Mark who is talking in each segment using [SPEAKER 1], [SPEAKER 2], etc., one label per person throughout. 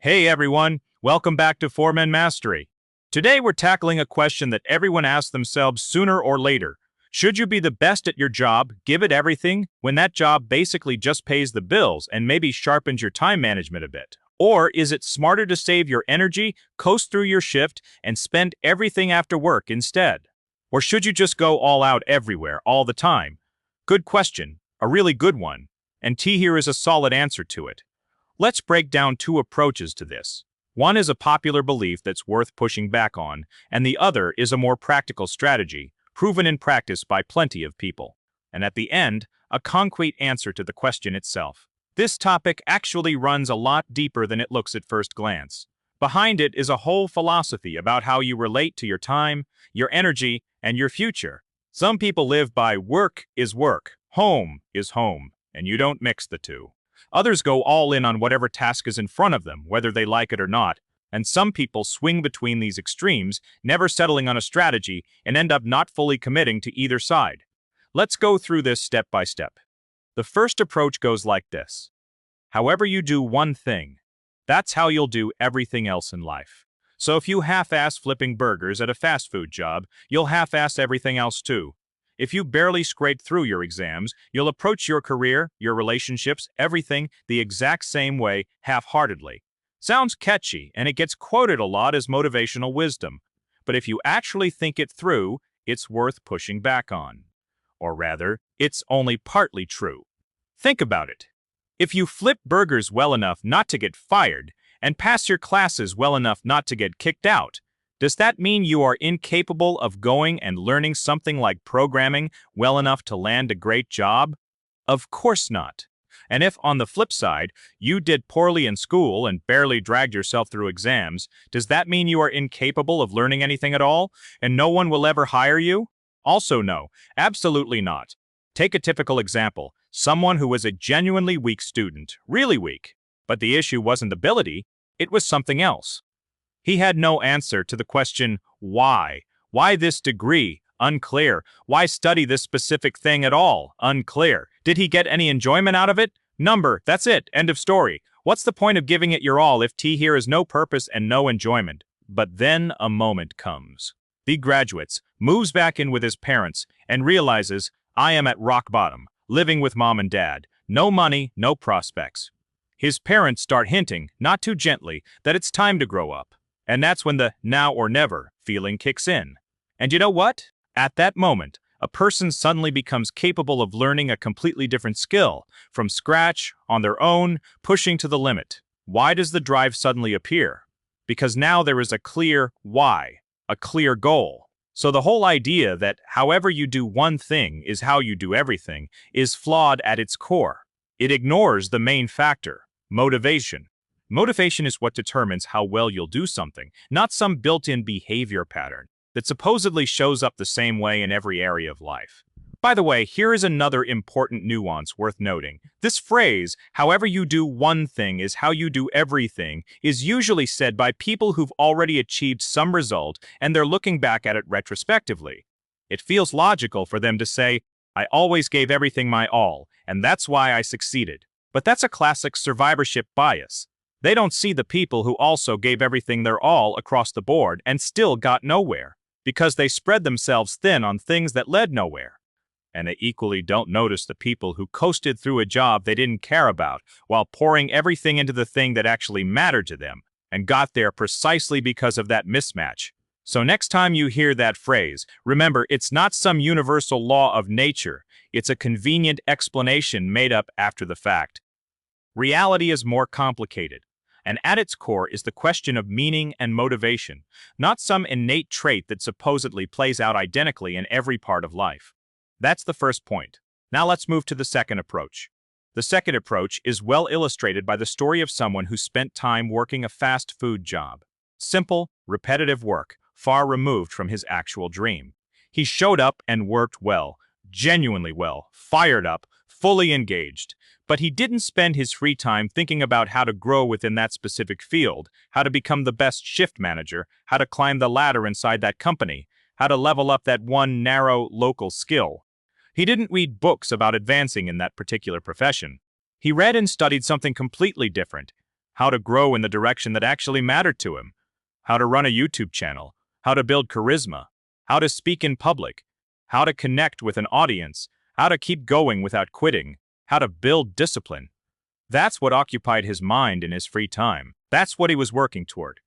[SPEAKER 1] Hey everyone, welcome back to Foreman Mastery. Today we're tackling a question that everyone asks themselves sooner or later. Should you be the best at your job, give it everything, when that job basically just pays the bills and maybe sharpens your time management a bit? Or is it smarter to save your energy, coast through your shift, and spend everything after work instead? Or should you just go all out everywhere, all the time? Good question, a really good one, and T here is a solid answer to it. Let's break down two approaches to this. One is a popular belief that's worth pushing back on, and the other is a more practical strategy, proven in practice by plenty of people. And at the end, a concrete answer to the question itself. This topic actually runs a lot deeper than it looks at first glance. Behind it is a whole philosophy about how you relate to your time, your energy, and your future. Some people live by work is work, home is home, and you don't mix the two. Others go all in on whatever task is in front of them, whether they like it or not, and some people swing between these extremes, never settling on a strategy, and end up not fully committing to either side. Let's go through this step by step. The first approach goes like this. However you do one thing, that's how you'll do everything else in life. So if you half-ass flipping burgers at a fast food job, you'll half-ass everything else too. If you barely scrape through your exams, you'll approach your career, your relationships, everything the exact same way, half-heartedly. Sounds catchy, and it gets quoted a lot as motivational wisdom. But if you actually think it through, it's worth pushing back on. Or rather, it's only partly true. Think about it. If you flip burgers well enough not to get fired, and pass your classes well enough not to get kicked out, does that mean you are incapable of going and learning something like programming well enough to land a great job? Of course not. And if, on the flip side, you did poorly in school and barely dragged yourself through exams, does that mean you are incapable of learning anything at all, and no one will ever hire you? Also no, absolutely not. Take a typical example, someone who was a genuinely weak student, really weak. But the issue wasn't ability, it was something else. He had no answer to the question, why? Why this degree? Unclear. Why study this specific thing at all? Unclear. Did he get any enjoyment out of it? Number, that's it, end of story. What's the point of giving it your all if T here is no purpose and no enjoyment? But then a moment comes. The graduates, moves back in with his parents, and realizes, I am at rock bottom, living with mom and dad. No money, no prospects. His parents start hinting, not too gently, that it's time to grow up. And that's when the now or never feeling kicks in. And you know what? At that moment, a person suddenly becomes capable of learning a completely different skill, from scratch, on their own, pushing to the limit. Why does the drive suddenly appear? Because now there is a clear why, a clear goal. So the whole idea that however you do one thing is how you do everything is flawed at its core. It ignores the main factor, motivation. Motivation is what determines how well you'll do something, not some built-in behavior pattern that supposedly shows up the same way in every area of life. By the way, here is another important nuance worth noting. This phrase, however you do one thing is how you do everything, is usually said by people who've already achieved some result and they're looking back at it retrospectively. It feels logical for them to say, I always gave everything my all, and that's why I succeeded. But that's a classic survivorship bias. They don't see the people who also gave everything their all across the board and still got nowhere, because they spread themselves thin on things that led nowhere. And they equally don't notice the people who coasted through a job they didn't care about while pouring everything into the thing that actually mattered to them, and got there precisely because of that mismatch. So next time you hear that phrase, remember it's not some universal law of nature, it's a convenient explanation made up after the fact. Reality is more complicated. And at its core is the question of meaning and motivation, not some innate trait that supposedly plays out identically in every part of life. That's the first point. Now let's move to the second approach. The second approach is well illustrated by the story of someone who spent time working a fast food job. Simple, repetitive work, far removed from his actual dream. He showed up and worked well, genuinely well, fired up, fully engaged. But he didn't spend his free time thinking about how to grow within that specific field, how to become the best shift manager, how to climb the ladder inside that company, how to level up that one narrow local skill. He didn't read books about advancing in that particular profession. He read and studied something completely different. how to grow in the direction that actually mattered to him, how to run a YouTube channel, how to build charisma, how to speak in public, how to connect with an audience, how to keep going without quitting, how to build discipline. That's what occupied his mind in his free time. That's what he was working toward.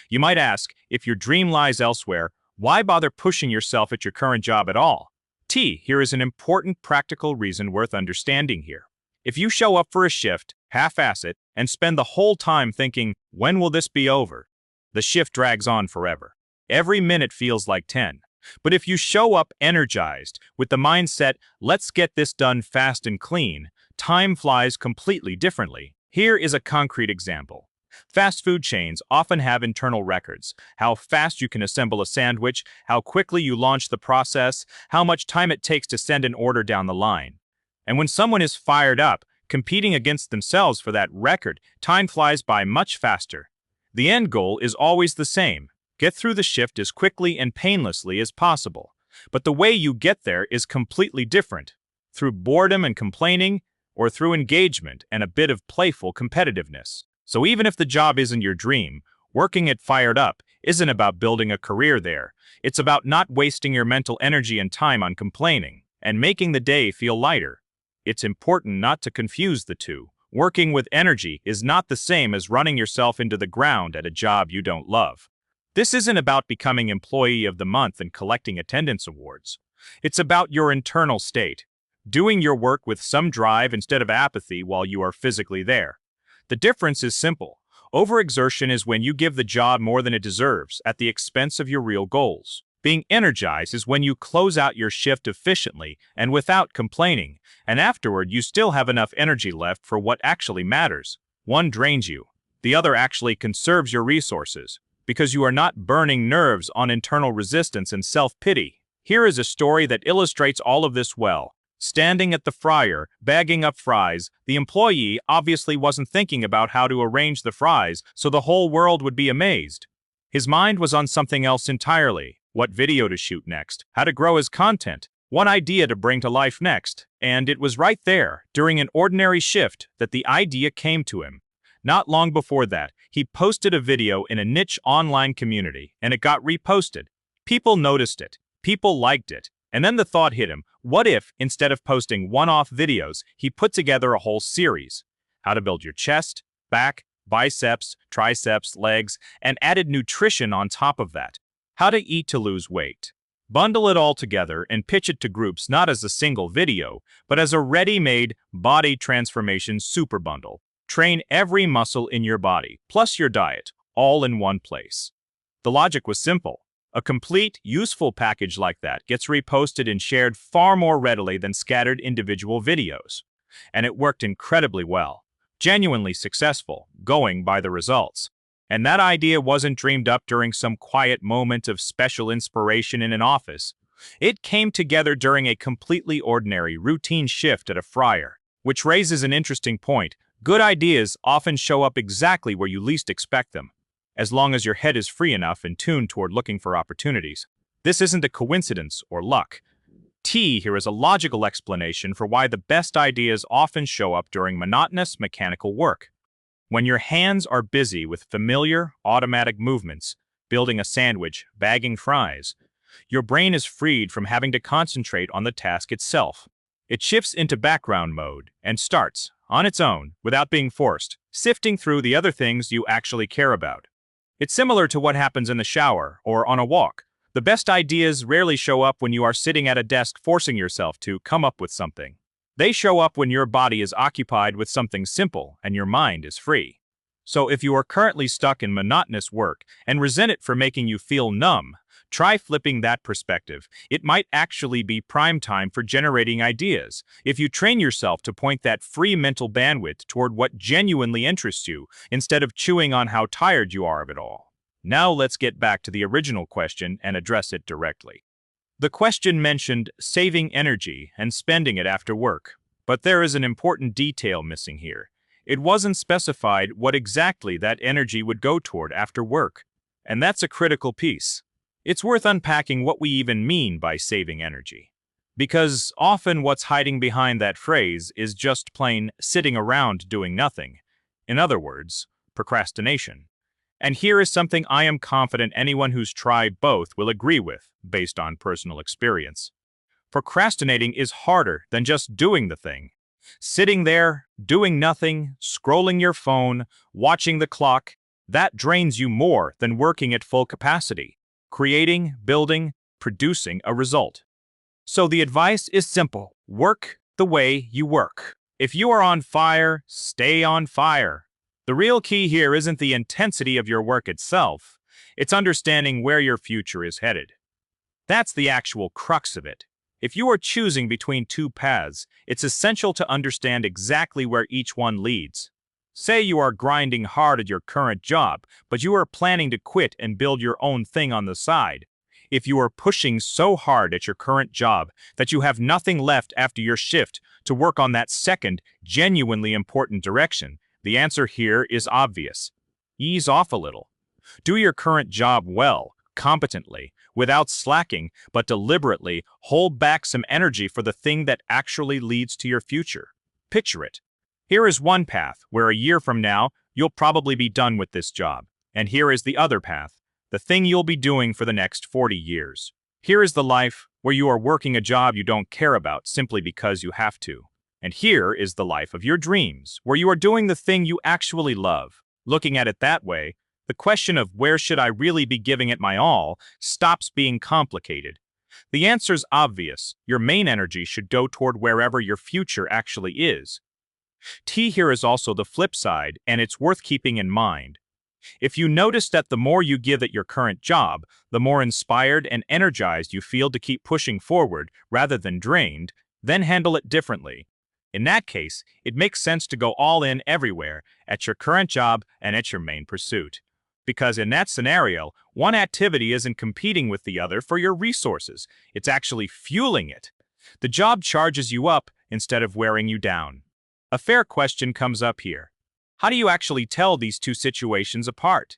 [SPEAKER 1] You might ask, if your dream lies elsewhere, why bother pushing yourself at your current job at all? Here is an important practical reason worth understanding here. If you show up for a shift, half-ass it, and spend the whole time thinking, when will this be over? The shift drags on forever. Every minute feels like 10. But if you show up energized, with the mindset, let's get this done fast and clean, time flies completely differently. Here is a concrete example. Fast food chains often have internal records: how fast you can assemble a sandwich, how quickly you launch the process, how much time it takes to send an order down the line. And when someone is fired up, competing against themselves for that record, time flies by much faster. The end goal is always the same: get through the shift as quickly and painlessly as possible. But the way you get there is completely different: through boredom and complaining, or through engagement and a bit of playful competitiveness. So even if the job isn't your dream, working it fired up isn't about building a career there. It's about not wasting your mental energy and time on complaining, and making the day feel lighter. It's important not to confuse the two. Working with energy is not the same as running yourself into the ground at a job you don't love. This isn't about becoming Employee of the Month and collecting attendance awards. It's about your internal state, doing your work with some drive instead of apathy while you are physically there. The difference is simple. Overexertion is when you give the job more than it deserves at the expense of your real goals. Being energized is when you close out your shift efficiently and without complaining, and afterward you still have enough energy left for what actually matters. One drains you. The other actually conserves your resources, because you are not burning nerves on internal resistance and self-pity. Here is a story that illustrates all of this well. Standing at the fryer, bagging up fries, the employee obviously wasn't thinking about how to arrange the fries so the whole world would be amazed. His mind was on something else entirely: what video to shoot next, how to grow his content, what idea to bring to life next. And it was right there, during an ordinary shift, that the idea came to him. Not long before that, he posted a video in a niche online community, and it got reposted. People noticed it. People liked it. And then the thought hit him: what if, instead of posting one-off videos, he put together a whole series? How to build your chest, back, biceps, triceps, legs, and added nutrition on top of that. How to eat to lose weight. Bundle it all together and pitch it to groups not as a single video, but as a ready-made body transformation super bundle. Train every muscle in your body, plus your diet, all in one place. The logic was simple. A complete, useful package like that gets reposted and shared far more readily than scattered individual videos. And it worked incredibly well. Genuinely successful, going by the results. And that idea wasn't dreamed up during some quiet moment of special inspiration in an office. It came together during a completely ordinary, routine shift at a fryer. Which raises an interesting point. Good ideas often show up exactly where you least expect them, as long as your head is free enough and tuned toward looking for opportunities. This isn't a coincidence or luck. Here is a logical explanation for why the best ideas often show up during monotonous mechanical work. When your hands are busy with familiar, automatic movements, building a sandwich, bagging fries, your brain is freed from having to concentrate on the task itself. It shifts into background mode and starts, on its own, without being forced, sifting through the other things you actually care about. It's similar to what happens in the shower or on a walk. The best ideas rarely show up when you are sitting at a desk forcing yourself to come up with something. They show up when your body is occupied with something simple and your mind is free. So if you are currently stuck in monotonous work and resent it for making you feel numb, try flipping that perspective. It might actually be prime time for generating ideas. If you train yourself to point that free mental bandwidth toward what genuinely interests you, instead of chewing on how tired you are of it all. Now let's get back to the original question and address it directly. The question mentioned saving energy and spending it after work. But there is an important detail missing here. It wasn't specified what exactly that energy would go toward after work. And that's a critical piece. It's worth unpacking what we even mean by saving energy. Because often what's hiding behind that phrase is just plain sitting around doing nothing. In other words, procrastination. And here is something I am confident anyone who's tried both will agree with, based on personal experience. Procrastinating is harder than just doing the thing. Sitting there, doing nothing, scrolling your phone, watching the clock, that drains you more than working at full capacity, creating, building, producing a result. So the advice is simple. Work the way you work. If you are on fire, stay on fire. The real key here isn't the intensity of your work itself, it's understanding where your future is headed. That's the actual crux of it. If you are choosing between two paths, it's essential to understand exactly where each one leads. Say you are grinding hard at your current job, but you are planning to quit and build your own thing on the side. If you are pushing so hard at your current job that you have nothing left after your shift to work on that second, genuinely important direction, the answer here is obvious. Ease off a little. Do your current job well, competently, without slacking, but deliberately hold back some energy for the thing that actually leads to your future. Picture it. Here is one path where a year from now, you'll probably be done with this job. And here is the other path, the thing you'll be doing for the next 40 years. Here is the life where you are working a job you don't care about simply because you have to. And here is the life of your dreams, where you are doing the thing you actually love. Looking at it that way, the question of where should I really be giving it my all stops being complicated. The answer's obvious. Your main energy should go toward wherever your future actually is. T here is also the flip side, and it's worth keeping in mind. If you notice that the more you give at your current job, the more inspired and energized you feel to keep pushing forward rather than drained, then handle it differently. In that case, it makes sense to go all in everywhere, at your current job and at your main pursuit. Because in that scenario, one activity isn't competing with the other for your resources, it's actually fueling it. The job charges you up instead of wearing you down. A fair question comes up here. How do you actually tell these two situations apart?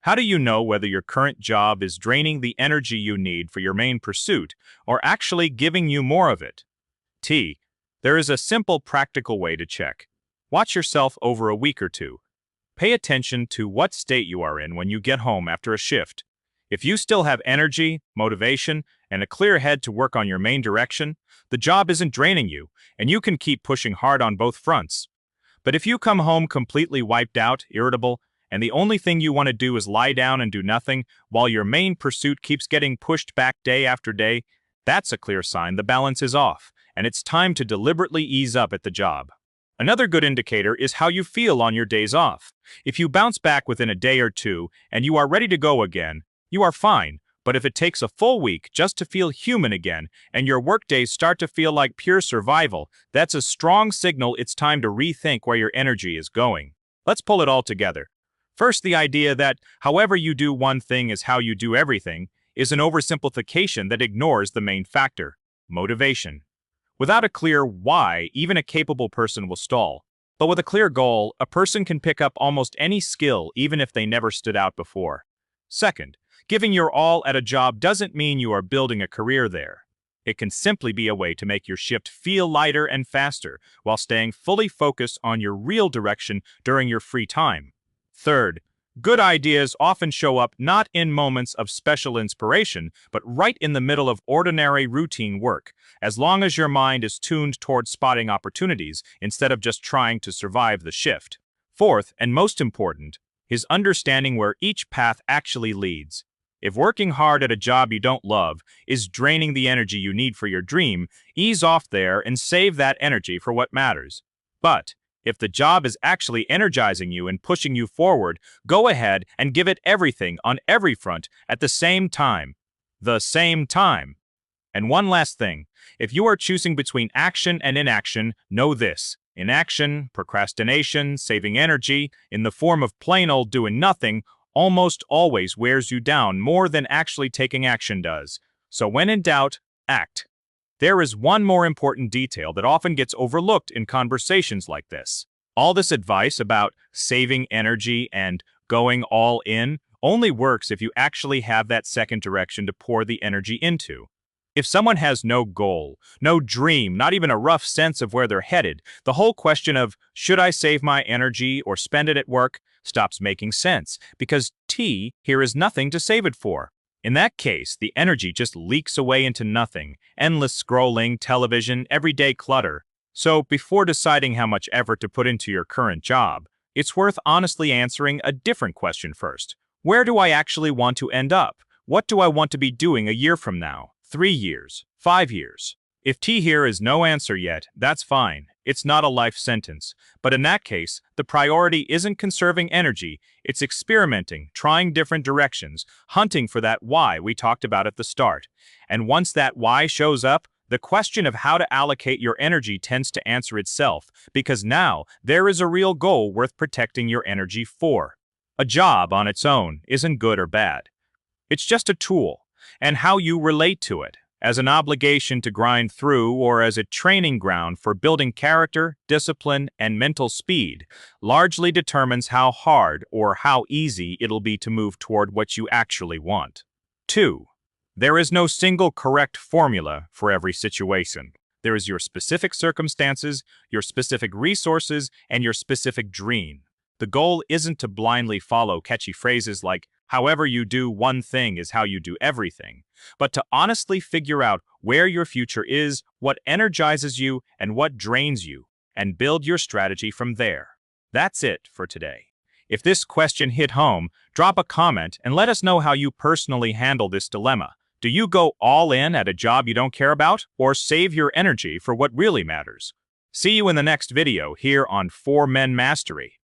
[SPEAKER 1] How do you know whether your current job is draining the energy you need for your main pursuit or actually giving you more of it? T. There is a simple practical way to check. Watch yourself over a week or two. Pay attention to what state you are in when you get home after a shift. If you still have energy, motivation, and a clear head to work on your main direction, the job isn't draining you, and you can keep pushing hard on both fronts. But if you come home completely wiped out, irritable, and the only thing you want to do is lie down and do nothing while your main pursuit keeps getting pushed back day after day, that's a clear sign the balance is off, and it's time to deliberately ease up at the job. Another good indicator is how you feel on your days off. If you bounce back within a day or two and you are ready to go again, you are fine. But if it takes a full week just to feel human again and your workdays start to feel like pure survival, that's a strong signal it's time to rethink where your energy is going. Let's pull it all together. First, the idea that however you do one thing is how you do everything is an oversimplification that ignores the main factor: motivation. Without a clear why, even a capable person will stall. But with a clear goal, a person can pick up almost any skill even if they never stood out before. Second, giving your all at a job doesn't mean you are building a career there. It can simply be a way to make your shift feel lighter and faster while staying fully focused on your real direction during your free time. Third, good ideas often show up not in moments of special inspiration, but right in the middle of ordinary routine work, as long as your mind is tuned toward spotting opportunities instead of just trying to survive the shift. Fourth, and most important, is understanding where each path actually leads. If working hard at a job you don't love is draining the energy you need for your dream, ease off there and save that energy for what matters. But if the job is actually energizing you and pushing you forward, go ahead and give it everything on every front at the same time. The same time. And one last thing, if you are choosing between action and inaction, know this. Inaction, procrastination, saving energy, in the form of plain old doing nothing, almost always wears you down more than actually taking action does. So when in doubt, act. There is one more important detail that often gets overlooked in conversations like this. All this advice about saving energy and going all in only works if you actually have that second direction to pour the energy into. If someone has no goal, no dream, not even a rough sense of where they're headed, the whole question of, should I save my energy or spend it at work, stops making sense because T here is nothing to save it for. In that case, the energy just leaks away into nothing, endless scrolling, television, everyday clutter. So before deciding how much effort to put into your current job, it's worth honestly answering a different question first. Where do I actually want to end up? What do I want to be doing a year from now? 3 years? 5 years? If T here is no answer yet, that's fine. It's not a life sentence. But in that case, the priority isn't conserving energy, it's experimenting, trying different directions, hunting for that why we talked about at the start. And once that why shows up, the question of how to allocate your energy tends to answer itself, because now there is a real goal worth protecting your energy for. A job on its own isn't good or bad. It's just a tool, and how you relate to it, as an obligation to grind through or as a training ground for building character, discipline, and mental speed, largely determines how hard or how easy it'll be to move toward what you actually want. 2. There is no single correct formula for every situation. There is your specific circumstances, your specific resources, and your specific dream. The goal isn't to blindly follow catchy phrases like, however you do one thing is how you do everything, but to honestly figure out where your future is, what energizes you, and what drains you, and build your strategy from there. That's it for today. If this question hit home, drop a comment and let us know how you personally handle this dilemma. Do you go all in at a job you don't care about, or save your energy for what really matters? See you in the next video here on 4 Men Mastery.